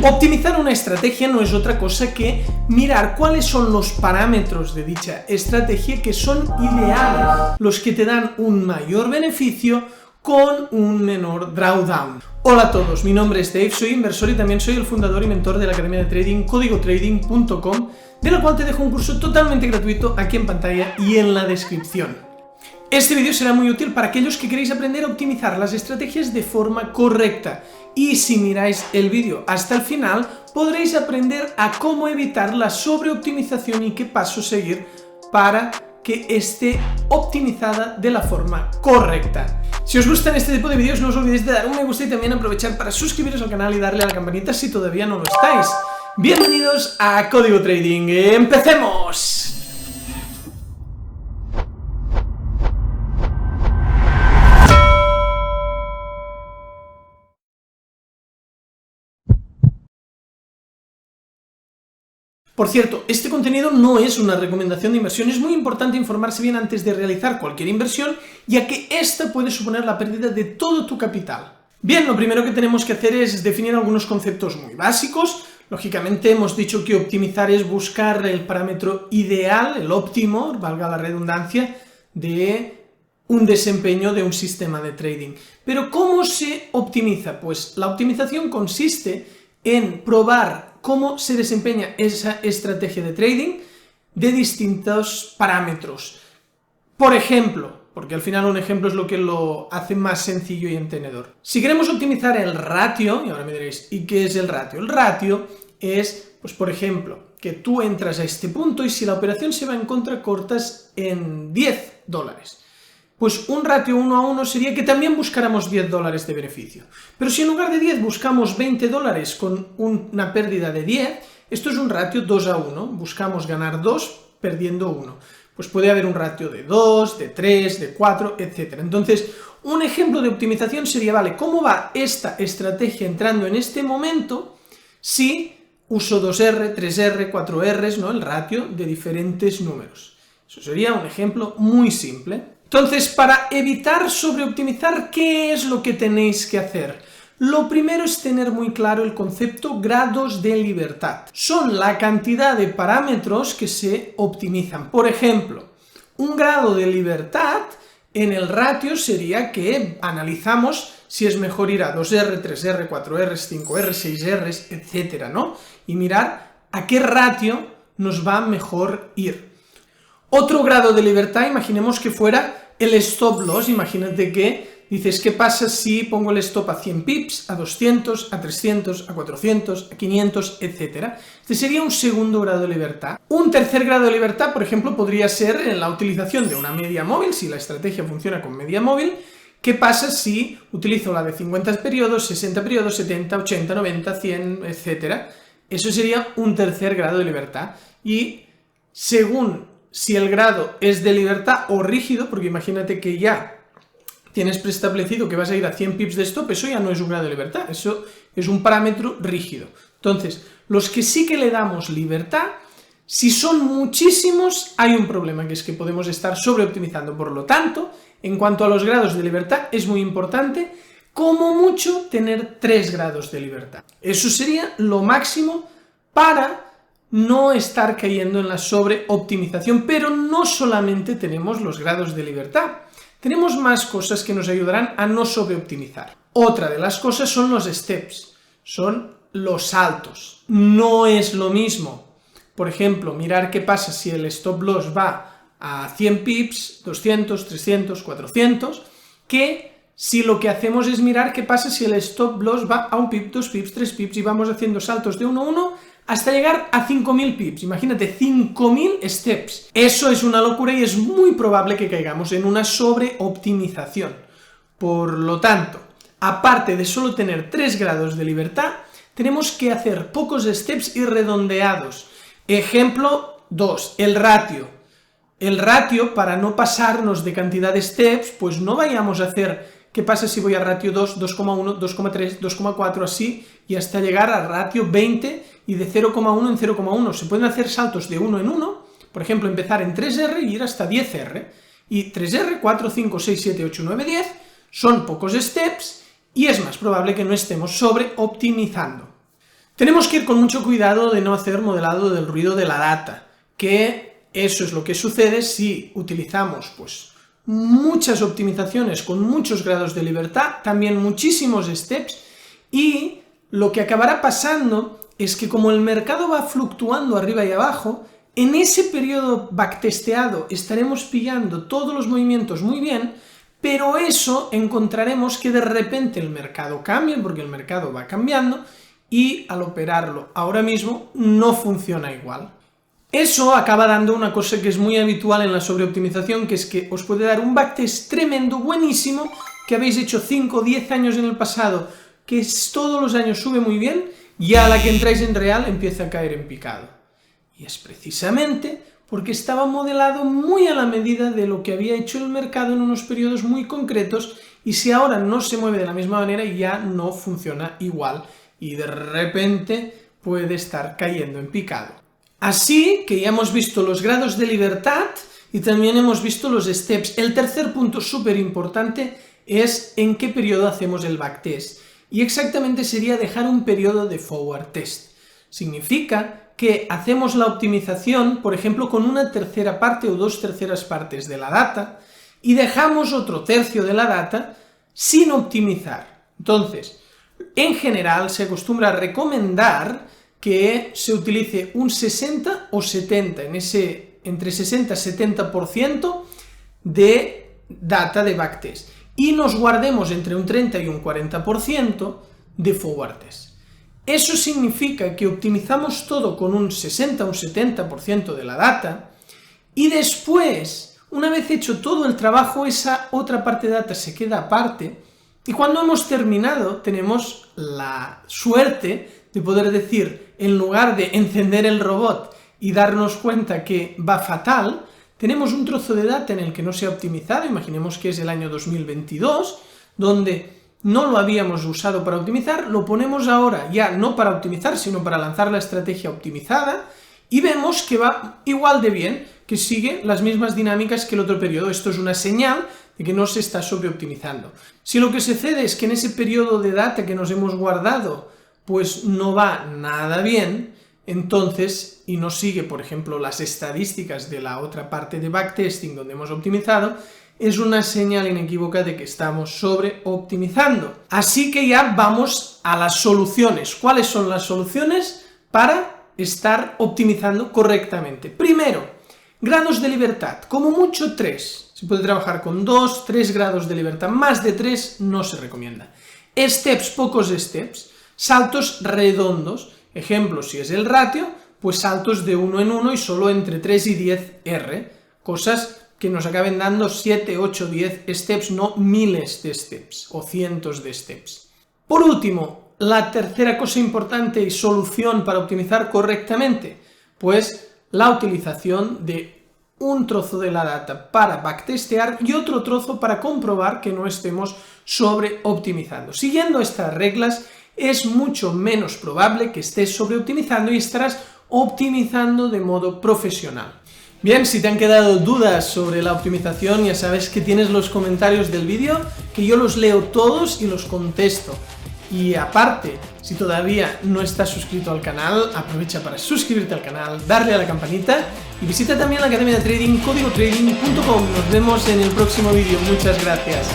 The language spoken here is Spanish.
Optimizar una estrategia no es otra cosa que mirar cuáles son los parámetros de dicha estrategia que son ideales, los que te dan un mayor beneficio con un menor drawdown. Hola a todos, mi nombre es Dave, soy inversor y también soy el fundador y mentor de la academia de trading códigotrading.com, de la cual te dejo un curso totalmente gratuito aquí en pantalla y en la descripción. Este vídeo será muy útil para aquellos que queréis aprender a optimizar las estrategias de forma correcta, y si miráis el vídeo hasta el final podréis aprender a cómo evitar la sobreoptimización y qué pasos seguir para que esté optimizada de la forma correcta. Si os gustan este tipo de vídeos no os olvidéis de dar un me gusta y también aprovechar para suscribiros al canal y darle a la campanita si todavía no lo estáis. Bienvenidos a Código Trading, ¡empecemos! Por cierto, este contenido no es una recomendación de inversión, es muy importante informarse bien antes de realizar cualquier inversión, ya que esta puede suponer la pérdida de todo tu capital. Bien, lo primero que tenemos que hacer es definir algunos conceptos muy básicos. Lógicamente hemos dicho que optimizar es buscar el parámetro ideal, el óptimo, valga la redundancia, de un desempeño de un sistema de trading. Pero ¿cómo se optimiza? Pues la optimización consiste en probar cómo se desempeña esa estrategia de trading de distintos parámetros. Por ejemplo, porque al final un ejemplo es lo que lo hace más sencillo y entendedor. Si queremos optimizar el ratio, y ahora me diréis, ¿y qué es el ratio? El ratio es, pues por ejemplo, que tú entras a este punto y si la operación se va en contra cortas en $10. Pues un ratio 1 a 1 sería que también buscáramos $10 de beneficio. Pero si en lugar de 10 buscamos $20 con una pérdida de 10, esto es un ratio 2 a 1, buscamos ganar 2 perdiendo 1. Pues puede haber un ratio de 2, de 3, de 4, etc. Entonces, un ejemplo de optimización sería, vale, ¿cómo va esta estrategia entrando en este momento si uso 2R, 3R, 4R, ¿no? El ratio de diferentes números? Eso sería un ejemplo muy simple. Entonces, para evitar sobreoptimizar, ¿qué es lo que tenéis que hacer? Lo primero es tener muy claro el concepto grados de libertad. Son la cantidad de parámetros que se optimizan. Por ejemplo, un grado de libertad en el ratio sería que analizamos si es mejor ir a 2R, 3R, 4R, 5R, 6R, etc., ¿no? Y mirar a qué ratio nos va mejor ir. Otro grado de libertad, imaginemos que fuera el stop loss. Imagínate que dices, ¿qué pasa si pongo el stop a 100 pips, a 200, a 300, a 400, a 500, etc.? Este sería un segundo grado de libertad. Un tercer grado de libertad, por ejemplo, podría ser en la utilización de una media móvil, si la estrategia funciona con media móvil. ¿Qué pasa si utilizo la de 50 periodos, 60 periodos, 70, 80, 90, 100, etc.? Eso sería un tercer grado de libertad. Y según si el grado es de libertad o rígido, porque imagínate que ya tienes preestablecido que vas a ir a 100 pips de stop, eso ya no es un grado de libertad, eso es un parámetro rígido. Entonces, los que sí que le damos libertad, si son muchísimos, hay un problema, que es que podemos estar sobreoptimizando. Por lo tanto, en cuanto a los grados de libertad, es muy importante, como mucho, tener 3 grados de libertad. Eso sería lo máximo para no estar cayendo en la sobreoptimización, pero no solamente tenemos los grados de libertad, tenemos más cosas que nos ayudarán a no sobreoptimizar. Otra de las cosas son los steps, son los saltos. No es lo mismo, por ejemplo, mirar qué pasa si el stop loss va a 100 pips, 200, 300, 400, que si lo que hacemos es mirar qué pasa si el stop loss va a 1 pip, 2 pips, 3 pips y vamos haciendo saltos de 1 a 1 hasta llegar a 5.000 pips. Imagínate, 5.000 steps. Eso es una locura y es muy probable que caigamos en una sobreoptimización. Por lo tanto, aparte de solo tener 3 grados de libertad, tenemos que hacer pocos steps y redondeados. Ejemplo 2, el ratio. El ratio, para no pasarnos de cantidad de steps, pues no vayamos a hacer, ¿qué pasa si voy a ratio 2, 2,1, 2,3, 2,4, así, y hasta llegar a ratio 20 y de 0,1 en 0,1? Se pueden hacer saltos de 1 en 1, por ejemplo, empezar en 3R y ir hasta 10R. Y 3R, 4, 5, 6, 7, 8, 9, 10 son pocos steps y es más probable que no estemos sobreoptimizando. Tenemos que ir con mucho cuidado de no hacer modelado del ruido de la data, que eso es lo que sucede si utilizamos pues muchas optimizaciones con muchos grados de libertad, también muchísimos steps, y lo que acabará pasando es que como el mercado va fluctuando arriba y abajo, en ese periodo backtesteado estaremos pillando todos los movimientos muy bien, pero eso encontraremos que de repente el mercado cambia, porque el mercado va cambiando, y al operarlo ahora mismo no funciona igual. Eso acaba dando una cosa que es muy habitual en la sobreoptimización, que es que os puede dar un backtest tremendo, buenísimo, que habéis hecho 5 o 10 años en el pasado, que todos los años sube muy bien, y a la que entráis en real empieza a caer en picado. Y es precisamente porque estaba modelado muy a la medida de lo que había hecho el mercado en unos periodos muy concretos, y si ahora no se mueve de la misma manera ya no funciona igual, y de repente puede estar cayendo en picado. Así que ya hemos visto los grados de libertad y también hemos visto los steps. El tercer punto súper importante es en qué periodo hacemos el backtest. Y exactamente sería dejar un periodo de forward test. Significa que hacemos la optimización, por ejemplo, con una tercera parte o 2/3 partes de la data y dejamos otro tercio de la data sin optimizar. Entonces, en general se acostumbra a recomendar que se utilice un 60 o 70, entre 60 y 70% de data de backtest, y nos guardemos entre un 30 y un 40% de forward test. Eso significa que optimizamos todo con un 60 o un 70% de la data, y después, una vez hecho todo el trabajo, esa otra parte de data se queda aparte, y cuando hemos terminado tenemos la suerte de poder decir, en lugar de encender el robot y darnos cuenta que va fatal, tenemos un trozo de data en el que no se ha optimizado, imaginemos que es el año 2022, donde no lo habíamos usado para optimizar, lo ponemos ahora ya no para optimizar, sino para lanzar la estrategia optimizada, y vemos que va igual de bien, que sigue las mismas dinámicas que el otro periodo. Esto es una señal de que no se está sobreoptimizando. Si lo que sucede es que en ese periodo de data que nos hemos guardado pues no va nada bien, entonces, y no sigue, por ejemplo, las estadísticas de la otra parte de backtesting donde hemos optimizado, es una señal inequívoca de que estamos sobreoptimizando. Así que ya vamos a las soluciones. ¿Cuáles son las soluciones para estar optimizando correctamente? Primero, grados de libertad, como mucho 3. Se puede trabajar con 2, 3 grados de libertad, más de 3 no se recomienda. Steps, pocos steps. Saltos redondos, ejemplo, si es el ratio, pues saltos de 1 en 1 y solo entre 3 y 10 R, cosas que nos acaben dando 7, 8, 10 steps, no miles de steps o cientos de steps. Por último, la tercera cosa importante y solución para optimizar correctamente, pues la utilización de un trozo de la data para backtestear y otro trozo para comprobar que no estemos sobreoptimizando. Siguiendo estas reglas, es mucho menos probable que estés sobreoptimizando y estarás optimizando de modo profesional. Bien, si te han quedado dudas sobre la optimización, ya sabes que tienes los comentarios del vídeo, que yo los leo todos y los contesto. Y aparte, si todavía no estás suscrito al canal, aprovecha para suscribirte al canal, darle a la campanita y visita también la Academia de Trading, códigotrading.com. Nos vemos en el próximo vídeo. Muchas gracias.